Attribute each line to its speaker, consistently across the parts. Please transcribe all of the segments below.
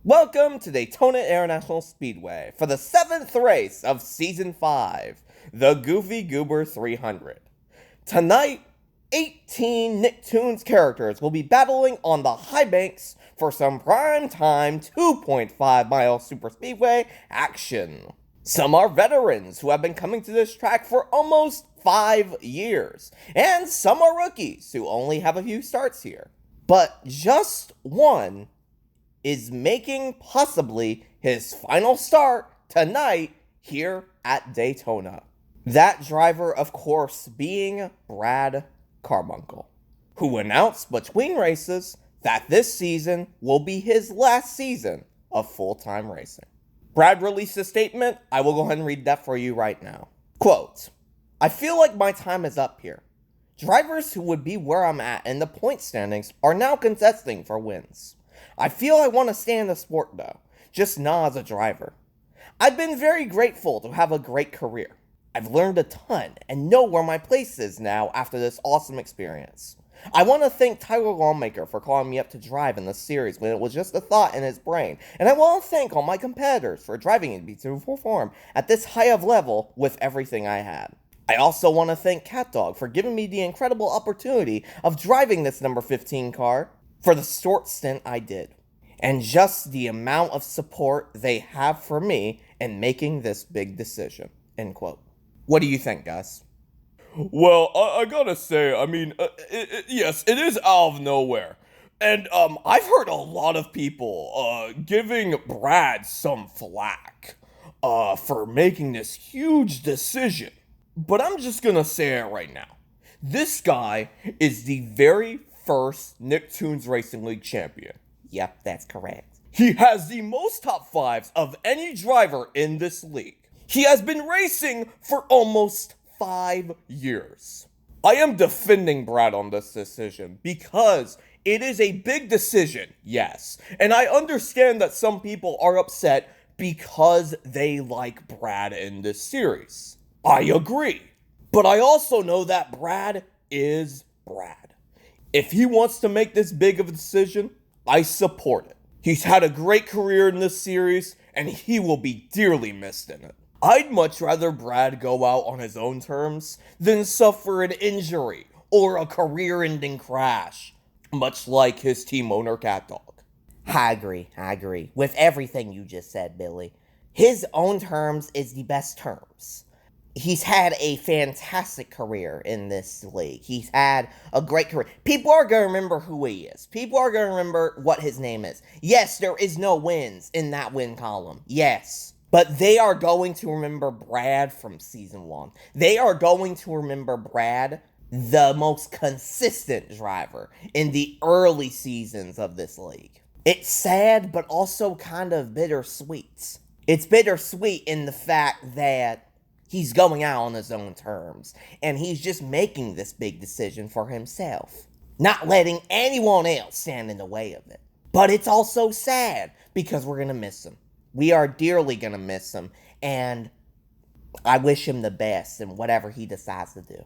Speaker 1: Welcome to Daytona International Speedway for the 7th race of Season 5, the Goofy Goober 300. Tonight, 18 Nicktoons characters will be battling on the high banks for some primetime 2.5-mile superspeedway action. Some are veterans who have been coming to this track for almost 5 years, and some are rookies who only have a few starts here. But just one is making possibly his final start tonight here at Daytona. That driver, of course, being Brad Carbunkle, who announced between races that this season will be his last season of full-time racing. Brad released a statement. I will go ahead and read that for you right now. Quote, "I feel like my time is up here. Drivers who would be where I'm at in the point standings are now contesting for wins. I feel I want to stay in the sport though, just not as a driver. I've been very grateful to have a great career. I've learned a ton and know where my place is now after this awesome experience. I want to thank Tyler Lawmaker for calling me up to drive in the series when it was just a thought in his brain, and I want to thank all my competitors for driving me to perform at this high of level with everything I had. I also want to thank CatDog for giving me the incredible opportunity of driving this number 15 car for the short stint I did, and just the amount of support they have for me in making this big decision." End quote. What do you think, guys?
Speaker 2: Well, I gotta say, yes, it is out of nowhere. And, I've heard a lot of people, giving Brad some flack, for making this huge decision. But I'm just gonna say it right now. This guy is the very first Nicktoons Racing League champion.
Speaker 1: Yep, that's correct.
Speaker 2: He has the most top fives of any driver in this league. He has been racing for almost 5 years. I am defending Brad on this decision because it is a big decision, yes. And I understand that some people are upset because they like Brad in this series. I agree. But I also know that Brad is Brad. If he wants to make this big of a decision, I support it. He's had a great career in this series, and he will be dearly missed in it. I'd much rather Brad go out on his own terms than suffer an injury or a career-ending crash, much like his team owner CatDog.
Speaker 1: I agree. With everything you just said, Billy. His own terms is the best terms. He's had a fantastic career in this league. He's had a great career. People are going to remember who he is. People are going to remember what his name is. Yes, there is no wins in that win column. Yes. But they are going to remember Brad from Season 1. They are going to remember Brad, the most consistent driver in the early seasons of this league. It's sad, but also kind of bittersweet. It's bittersweet in the fact that he's going out on his own terms, and he's just making this big decision for himself, not letting anyone else stand in the way of it. But it's also sad, because we're going to miss him. We are dearly going to miss him, and I wish him the best in whatever he decides to do.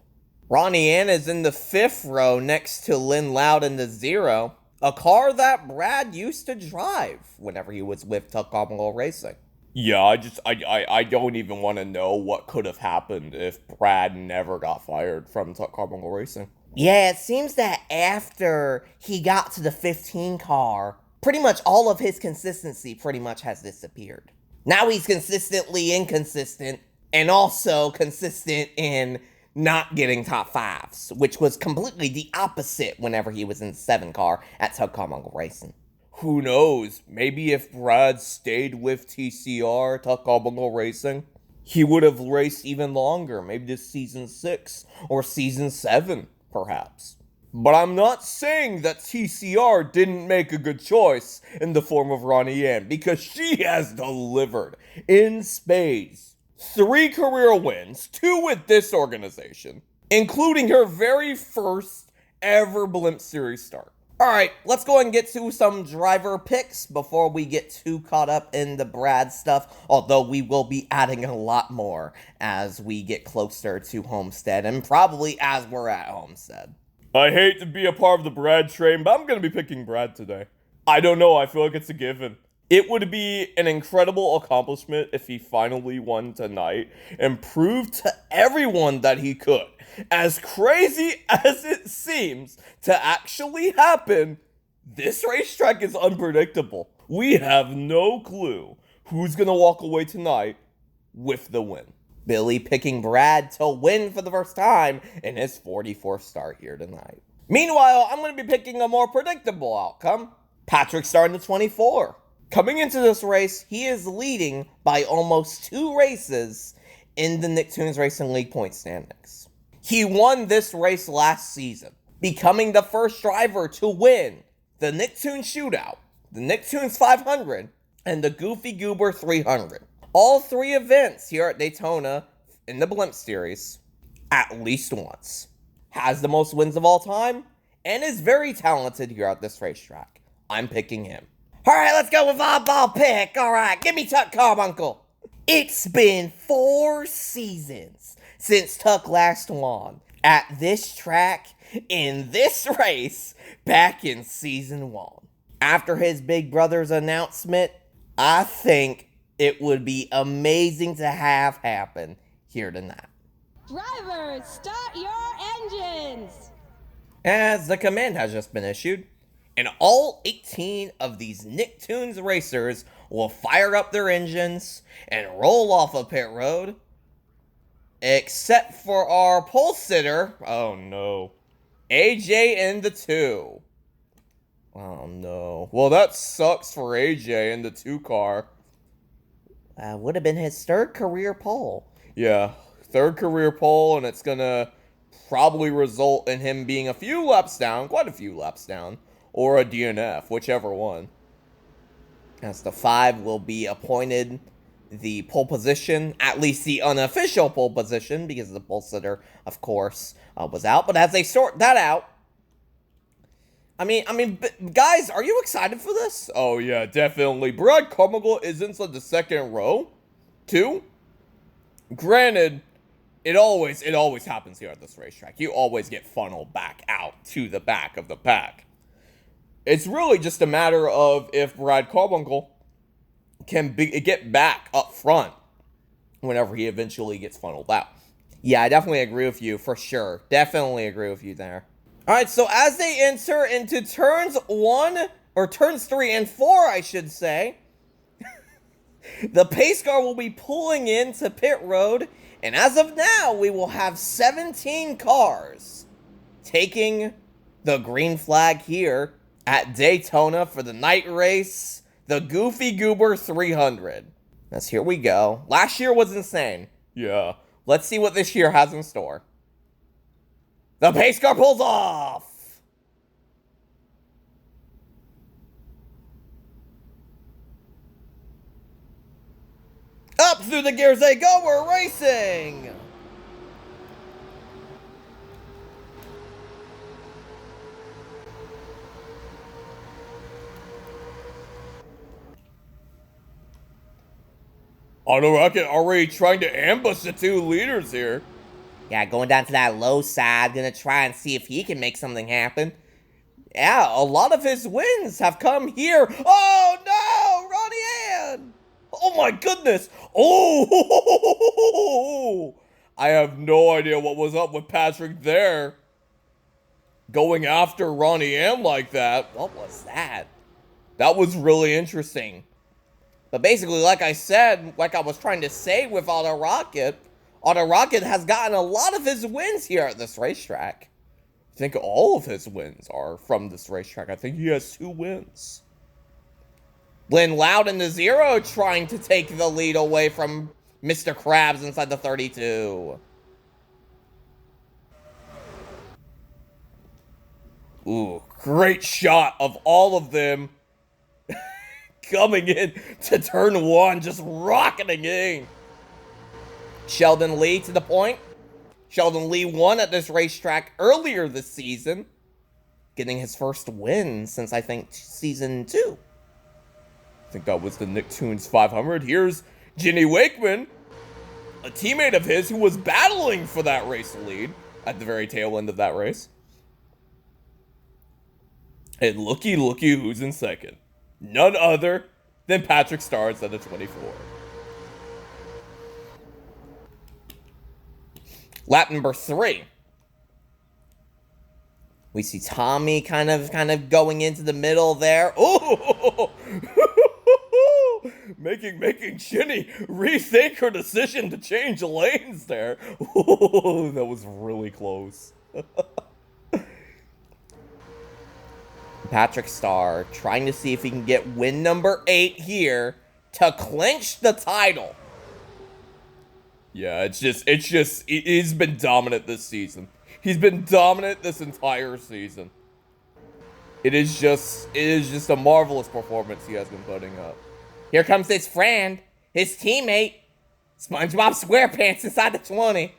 Speaker 1: Ronnie Ann is in the 5th row next to Lynn Loud in the 0, a car that Brad used to drive whenever he was with Tuck Carbunkle Racing.
Speaker 2: Yeah, I don't even want to know what could have happened if Brad never got fired from Tuck Carbunkle Racing.
Speaker 1: Yeah, it seems that after he got to the 15 car, pretty much all of his consistency pretty much has disappeared. Now he's consistently inconsistent, and also consistent in not getting top fives, which was completely the opposite whenever he was in the 7 car at Tuck Carbunkle Racing.
Speaker 2: Who knows, maybe if Brad stayed with TCR, Tuck Carbunkle Racing, he would have raced even longer, maybe this Season 6 or Season 7, perhaps. But I'm not saying that TCR didn't make a good choice in the form of Ronnie Ann, because she has delivered in spades. 3 career wins, 2 with this organization, including her very first ever Blimp Series start. Alright, let's go ahead and get to some driver picks before we get too caught up in the Brad stuff, although we will be adding a lot more as we get closer to Homestead, and probably as we're at Homestead. I hate to be a part of the Brad train, but I'm going to be picking Brad today. I don't know, I feel like it's a given. It would be an incredible accomplishment if he finally won tonight and proved to everyone that he could. As crazy as it seems to actually happen, this racetrack is unpredictable. We have no clue who's going to walk away tonight with the win.
Speaker 1: Billy picking Brad to win for the first time in his 44th start here tonight. Meanwhile, I'm going to be picking a more predictable outcome. Patrick starting to 24. Coming into this race, he is leading by almost 2 races in the Nicktoons Racing League point standings. He won this race last season, becoming the first driver to win the Nicktoons Shootout, the Nicktoons 500, and the Goofy Goober 300. All 3 events here at Daytona in the Blimp Series at least once. Has the most wins of all time, and is very talented here at this racetrack. I'm picking him. Alright, let's go with oddball pick. Alright, give me Tuck Carbunkle. It's been 4 seasons since Tuck last won at this track in this race back in season 1. After his big brother's announcement, I think it would be amazing to have happen here tonight.
Speaker 3: Drivers, start your engines!
Speaker 1: As the command has just been issued, and all 18 of these Nicktoons racers will fire up their engines and roll off of pit road, except for our pole sitter, oh no, AJ in the 2. Oh no.
Speaker 2: Well, that sucks for AJ in the 2 car.
Speaker 1: Would have been his 3rd career pole.
Speaker 2: Yeah, 3rd career pole, and it's gonna probably result in him being a few laps down, quite a few laps down, or a DNF, whichever one.
Speaker 1: As the 5 will be appointed the pole position, at least the unofficial pole position, because the pole sitter, of course, was out. But as they sort that out, I mean, guys, are you excited for this?
Speaker 2: Oh yeah, definitely. Brad Carbunkle is inside the 2nd row, too. Granted, it always happens here at this racetrack. You always get funneled back out to the back of the pack. It's really just a matter of if Brad Carbunkle can get back up front whenever he eventually gets funneled out.
Speaker 1: Yeah, I definitely agree with you, for sure. Definitely agree with you there. Alright, so as they enter into turns 3 and 4, I should say, the pace car will be pulling into pit road, and as of now, we will have 17 cars taking the green flag here at Daytona for the night race, the Goofy Goober 300. That's here we go. Last year was insane.
Speaker 2: Yeah.
Speaker 1: Let's see what this year has in store. The pace car pulls off! Up through the gears they go, we're racing!
Speaker 2: Auto Rocket already trying to ambush the 2 leaders here.
Speaker 1: Yeah, going down to that low side, gonna try and see if he can make something happen. Yeah, a lot of his wins have come here. Oh no, Ronnie Ann!
Speaker 2: Oh my goodness! Oh! I have no idea what was up with Patrick there. Going after Ronnie Ann like that.
Speaker 1: What was that?
Speaker 2: That was really interesting.
Speaker 1: But basically, like I said, like I was trying to say with Auto Rocket has gotten a lot of his wins here at this racetrack.
Speaker 2: I think all of his wins are from this racetrack. I think he has 2 wins.
Speaker 1: Lynn Loud in the 0 trying to take the lead away from Mr. Krabs inside the 32.
Speaker 2: Ooh, great shot of all of them coming in to turn 1, just rocketing in.
Speaker 1: Sheldon Lee to the point. Sheldon Lee won at this racetrack earlier this season, getting his first win since, I think, season 2.
Speaker 2: I think that was the Nicktoons 500. Here's Jenny Wakeman, a teammate of his who was battling for that race lead at the very tail end of that race. And looky who's in second. None other Then Patrick starts at the 24. Lap number 3. We see Tommy kind of going into the middle there. Ooh! making Shinny rethink her decision to change lanes there. Ooh, that was really close. Patrick Starr trying to see if he can get win number 8 here to clinch the title. Yeah, he's been dominant this season. He's been dominant this entire season. It is just a marvelous performance he has been putting up. Here comes his friend, his teammate, SpongeBob SquarePants inside the 20.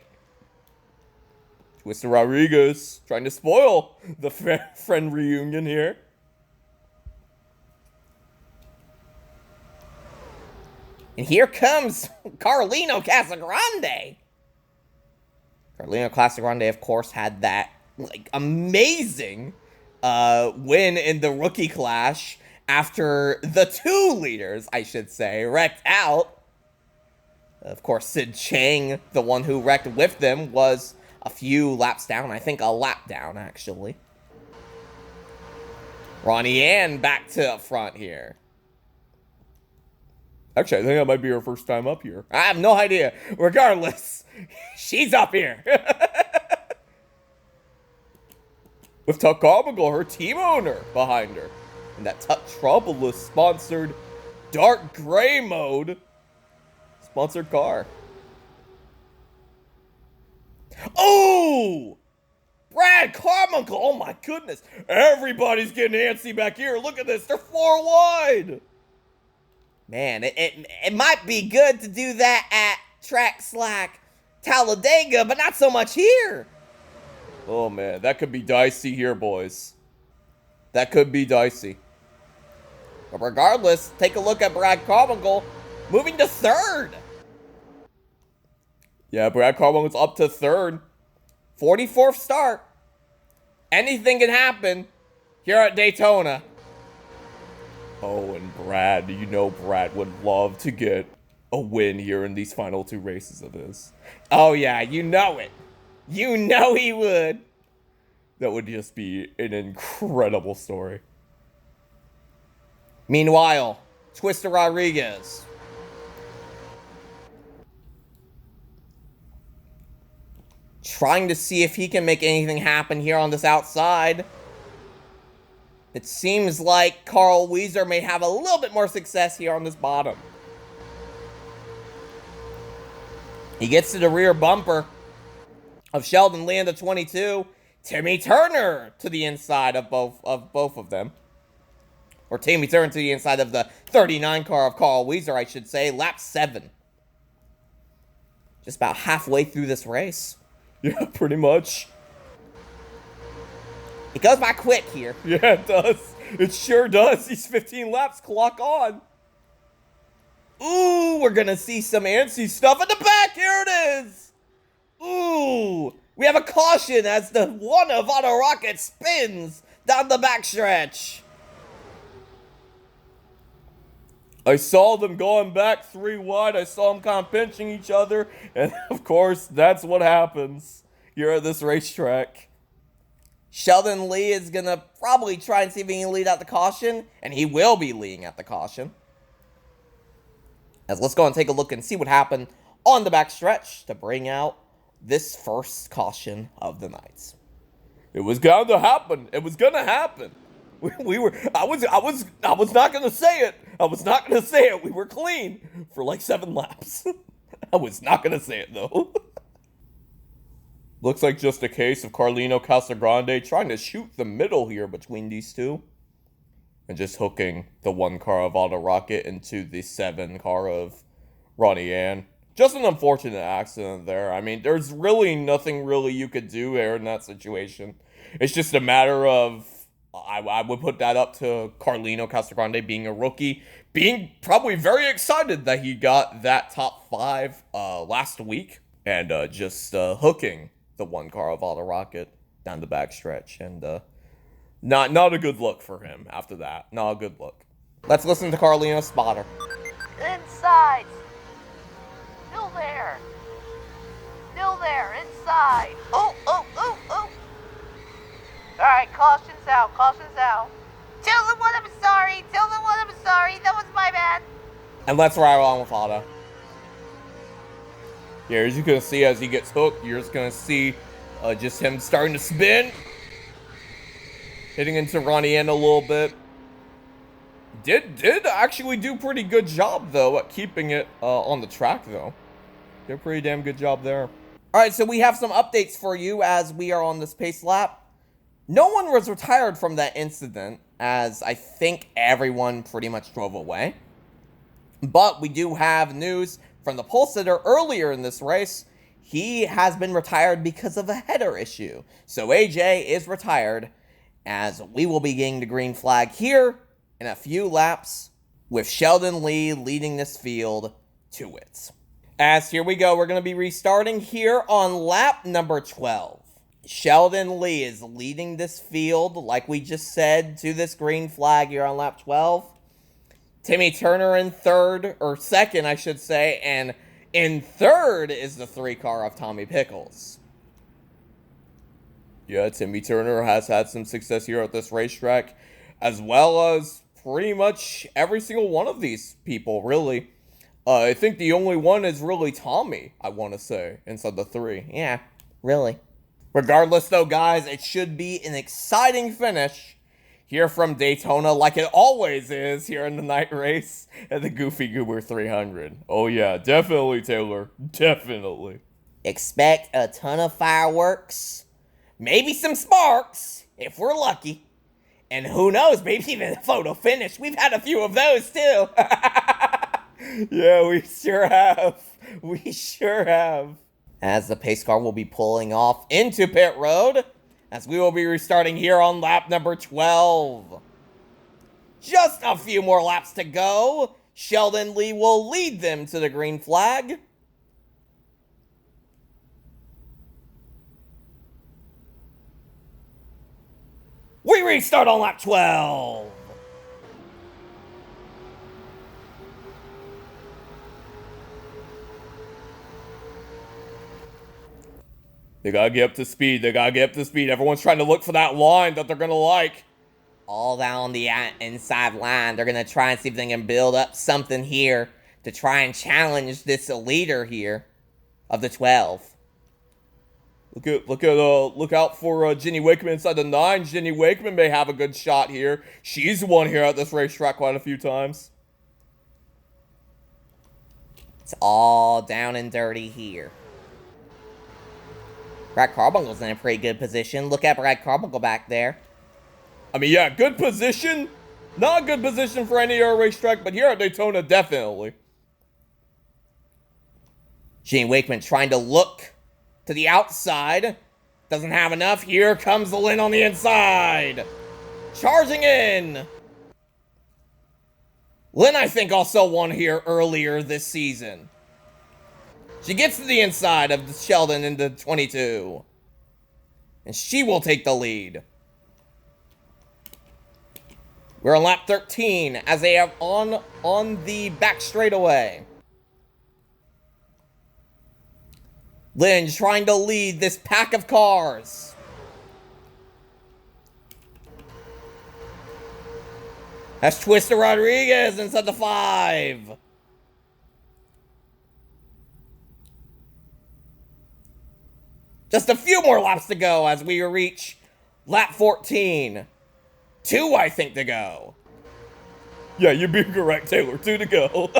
Speaker 2: Twister Rodriguez trying to spoil the friend reunion here. And here comes Carlino Casagrande. Carlino Casagrande, of course, had that amazing win in the rookie clash after the 2 leaders, I should say, wrecked out. Of course, Sid Chang, the one who wrecked with them, was a few laps down. I think a lap down, actually. Ronnie Ann back to up front here. Actually, I think that might be her first time up here. I have no idea. Regardless, she's up here. With Tuck Carbunkle, her team owner, behind her. In that Tuck-Tropolis-sponsored dark gray mode sponsored car. Oh! Brad Carbunkle! Oh my goodness! Everybody's getting antsy back here. Look at this. They're 4 wide. Man, it might be good to do that at tracks like Talladega, but not so much here. Oh man, that could be dicey here, boys. That could be dicey. But regardless, take a look at Brad Carbunkle moving to 3rd. Yeah, Brad Carbunkle's up to 3rd. 44th start. Anything can happen here at Daytona. Oh, and Brad, you know Brad would love to get a win here in these final 2 races of his. Oh yeah, you know it. You know he would. That would just be an incredible story. Meanwhile, Twister Rodriguez. Trying to see if he can make anything happen here on this outside. It seems like Carl Weezer may have a little bit more success here on this bottom. He gets to the rear bumper of Sheldon Lee in the 22. Timmy Turner to the inside of both of them. Or Timmy Turner to the inside of the 39 car of Carl Weezer, I should say. Lap 7. Just about halfway through this race. Yeah, pretty much. It goes by quick here. Yeah, it does. It sure does. These 15 laps clock on. Ooh, we're gonna see some antsy stuff in the back. Here it is. Ooh, we have a caution as the one of Auto Rocket spins down the backstretch. I saw them going back 3 wide. I saw them kind of pinching each other. And of course, that's what happens here at this racetrack. Sheldon Lee is going to probably try and see if he can lead out the caution. And he will be leading at the caution. As let's go and take a look and see what happened on the backstretch to bring out this first caution of the night. It was going to happen. It was going to happen. I was not going to say it. I was not going to say it. We were clean for like 7 laps. I was not going to say it, though. Looks like just a case of Carlino Casagrande trying to shoot the middle here between these two. And just hooking the 1 car of Auto Rocket into the 7 car of Ronnie Ann. Just an unfortunate accident there. I mean, there's really nothing really you could do there in that situation. It's just a matter of... I would put that up to Carlino Casagrande being a rookie, being probably very excited that he got that top 5 last week, and just hooking the 1 car of Auto Rocket down the backstretch, and not a good look for him after that. Not a good look.
Speaker 1: Let's listen to Carlino's spotter.
Speaker 4: Inside. Still there. Still there. Inside. Oh. Alright, caution's out. Tell them what I'm sorry. That was my bad.
Speaker 1: And let's ride on with Otto. Yeah, as you can see, as he gets hooked, you're just gonna see just him starting to spin. Hitting into Ronnie N a little bit. Did actually do pretty good job, though, at keeping it on the track, though. Did a pretty damn good job there. Alright, so we have some updates for you as we are on this pace lap. No one was retired from that incident, as I think everyone pretty much drove away. But we do have news from the pole sitter earlier in this race. He has been retired because of a header issue. So AJ is retired, as we will be getting the green flag here in a few laps, with Sheldon Lee leading this field to it. As here we go, we're going to be restarting here on lap number 12. Sheldon Lee is leading this field, like we just said, to this green flag here on lap 12. Timmy Turner in third, or second, I should say, and in third is the 3 car of Tommy Pickles. Yeah, Timmy Turner has had some success here at this racetrack, as well as pretty much every single one of these people, really. I think the only one is really Tommy, I want to say, inside the 3. Yeah, really. Regardless, though, guys, it should be an exciting finish here from Daytona, like it always is here in the night race at the Goofy Goober 300. Oh, yeah, definitely, Taylor. Definitely. Expect a ton of fireworks. Maybe some sparks, if we're lucky. And who knows, maybe even a photo finish. We've had a few of those, too. Yeah, we sure have. We sure have. As the pace car will be pulling off into pit road, as we will be restarting here on lap number 12. Just a few more laps to go. Sheldon Lee will lead them to the green flag. We restart on lap 12. They gotta get up to speed. Everyone's trying to look for that line that they're gonna like. All down the inside line. They're gonna try and see if they can build up something here to try and challenge this leader here of the 12. Look out for Jenny Wakeman inside the 9. Jenny Wakeman may have a good shot here. She's won here at this racetrack quite a few times. It's all down and dirty here. Brad Carbunkle's in a pretty good position. Look at Brad Carbunkle back there. I mean, yeah, good position. Not a good position for any other racetrack, but here at Daytona, definitely. Gene Wakeman trying to look to the outside. Doesn't have enough. Here comes the Lynn on the inside. Charging in. Lynn, I think, also won here earlier this season. She gets to the inside of Sheldon into 22. And she will take the lead. We're on lap 13 as they have on the back straightaway. Lynn trying to lead this pack of cars. That's Twister Rodriguez inside the 5. Just a few more laps to go as we reach lap 14. 2, I think, to go. Yeah, you're being correct, Taylor. 2 to go.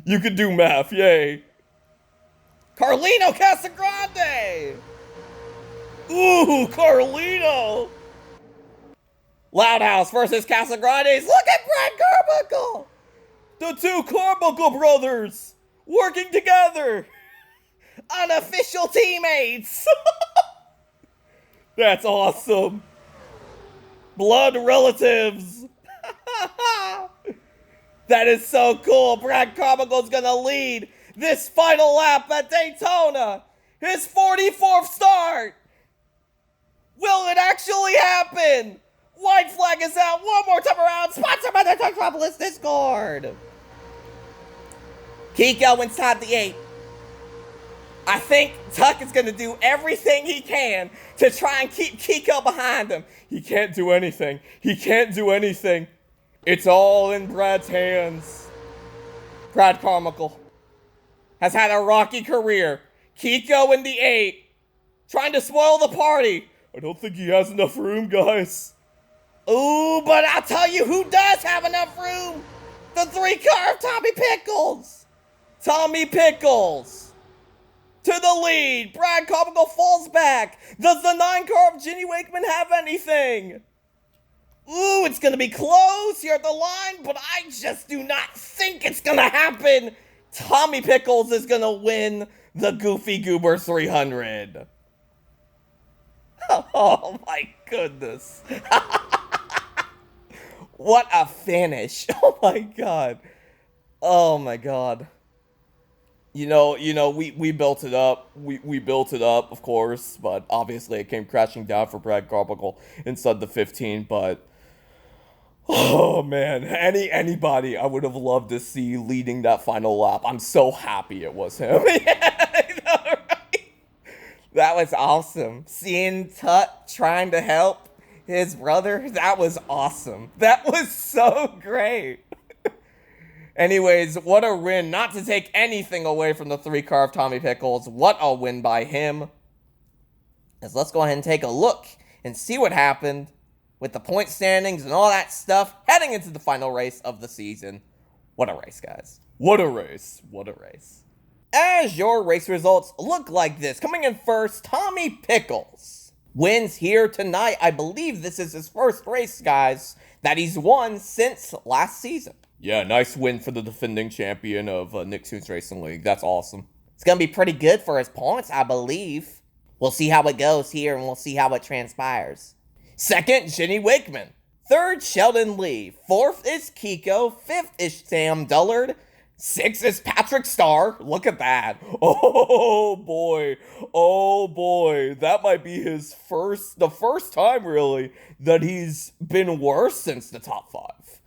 Speaker 1: You can do math, yay. Carlino Casagrande! Ooh, Carlino! Loudhouse versus Casagrandes. Look at Brad Carbunkle! The 2 Carbunkle brothers working together! Unofficial teammates! That's awesome! Blood relatives! That is so cool! Brad Carbunkle's gonna lead this final lap at Daytona! His 44th start! Will it actually happen? White flag is out. One more time around. Sponsored by the Metropolis Discord. Kiko inside the 8. I think Tuck is going to do everything he can to try and keep Kiko behind him. He can't do anything. He can't do anything. It's all in Brad's hands. Brad Carbunkle has had a rocky career. Kiko in the 8, trying to spoil the party. I don't think he has enough room, guys. Ooh, but I'll tell you who does have enough room. The 3-car of Tommy Pickles. Tommy Pickles to the lead. Brad Carbunkle falls back. Does the 9-car of Ginny Wakeman have anything? Ooh, it's going to be close here at the line, but I just do not think it's going to happen. Tommy Pickles is going to win the Goofy Goober 300. Oh my goodness. What a finish. Oh my god. Oh my god. You know, we built it up. We built it up, of course, but obviously it came crashing down for Brad Carbunkle inside the 15, but oh man, anybody I would have loved to see leading that final lap. I'm so happy it was him. Yeah, I know, right? That was awesome. Seeing Tut trying to help his brother, that was awesome. That was so great. Anyways, what a win. Not to take anything away from the 3-car of Tommy Pickles. What a win by him. As let's go ahead and take a look and see what happened with the point standings and all that stuff heading into the final race of the season. What a race, guys. What a race. What a race. As your race results look like this, coming in first, Tommy Pickles wins here tonight. I believe this is his first race, guys, that he's won since last season. Yeah, nice win for the defending champion of Nicktoons Racing League. That's awesome. It's going to be pretty good for his points, I believe. We'll see how it goes here, and we'll see how it transpires. Second, Ginny Wakeman. Third, Sheldon Lee. Fourth is Kiko. Fifth is Sam Dullard. Sixth is Patrick Starr. Look at that. Oh boy. Oh boy. That might be the first time really that he's been worse since the top 5.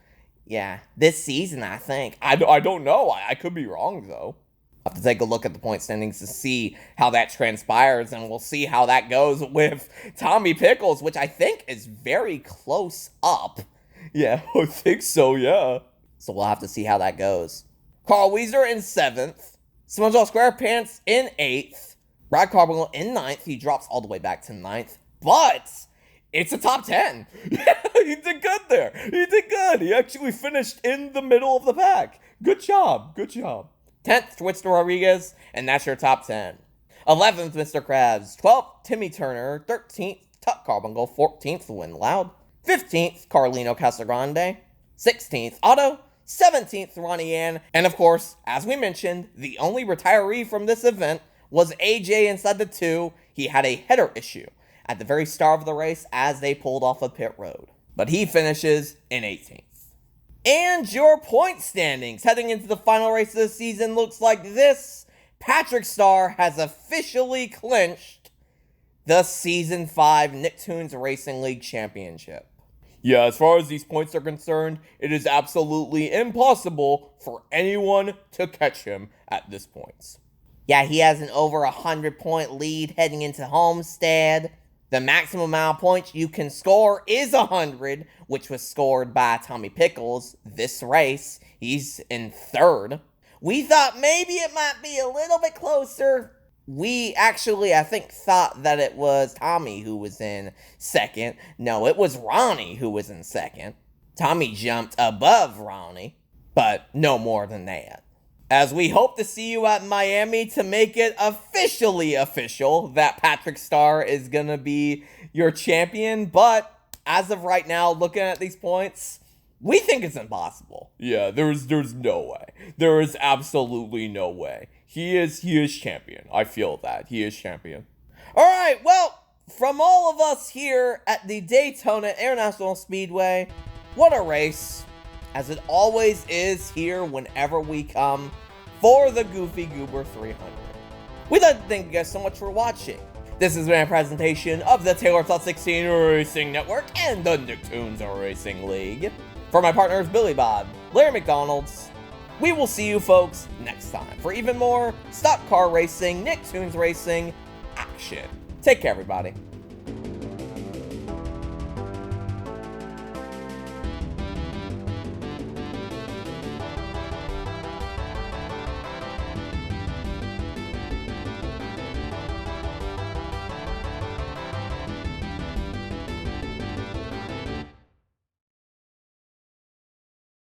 Speaker 1: Yeah, this season, I think. I don't know. I could be wrong, though. I'll have to take a look at the point standings to see how that transpires, and we'll see how that goes with Tommy Pickles, which I think is very close up. Yeah, I think so, yeah. So we'll have to see how that goes. Carl Weezer in 7th. SpongeBob SquarePants in 8th. Brad Carbunkle in 9th. He drops all the way back to 9th. But it's a top 10. Yeah, he did good there. He did good. He actually finished in the middle of the pack. Good job. Good job. 10th, Twister Rodriguez, and that's your top 10. 11th, Mr. Krabs. 12th, Timmy Turner. 13th, Tuck Carbuncle. 14th, Win Loud. 15th, Carlino Casagrande. 16th, Otto. 17th, Ronnie Ann. And of course, as we mentioned, the only retiree from this event was AJ inside the 2. He had a header issue at the very start of the race as they pulled off a pit road. But he finishes in 18th. And your point standings heading into the final race of the season looks like this. Patrick Starr has officially clinched the Season 5 Nicktoons Racing League Championship. Yeah, as far as these points are concerned, it is absolutely impossible for anyone to catch him at this point. Yeah, he has an over 100-point lead heading into Homestead. The maximum amount of points you can score is 100, which was scored by Tommy Pickles this race. He's in 3rd. We thought maybe it might be a little bit closer. We actually, I think, thought that it was Tommy who was in 2nd. No, it was Ronnie who was in 2nd. Tommy jumped above Ronnie, but no more than that. As we hope to see you at Miami to make it officially official that Patrick Starr is going to be your champion. But as of right now, looking at these points, we think it's impossible. Yeah, there's no way. There is absolutely no way. He is champion. I feel that. He is champion. All right, well, from all of us here at the Daytona International Speedway, what a race. As it always is here whenever we come for the Goofy Goober 300. We'd like to thank you guys so much for watching. This has been a presentation of the Taylor Plus 16 Racing Network and the Nicktoons Racing League. For my partners Billy Bob, Larry McDonald's, we will see you folks next time for even more stock car racing, Nicktoons racing action. Take care, everybody.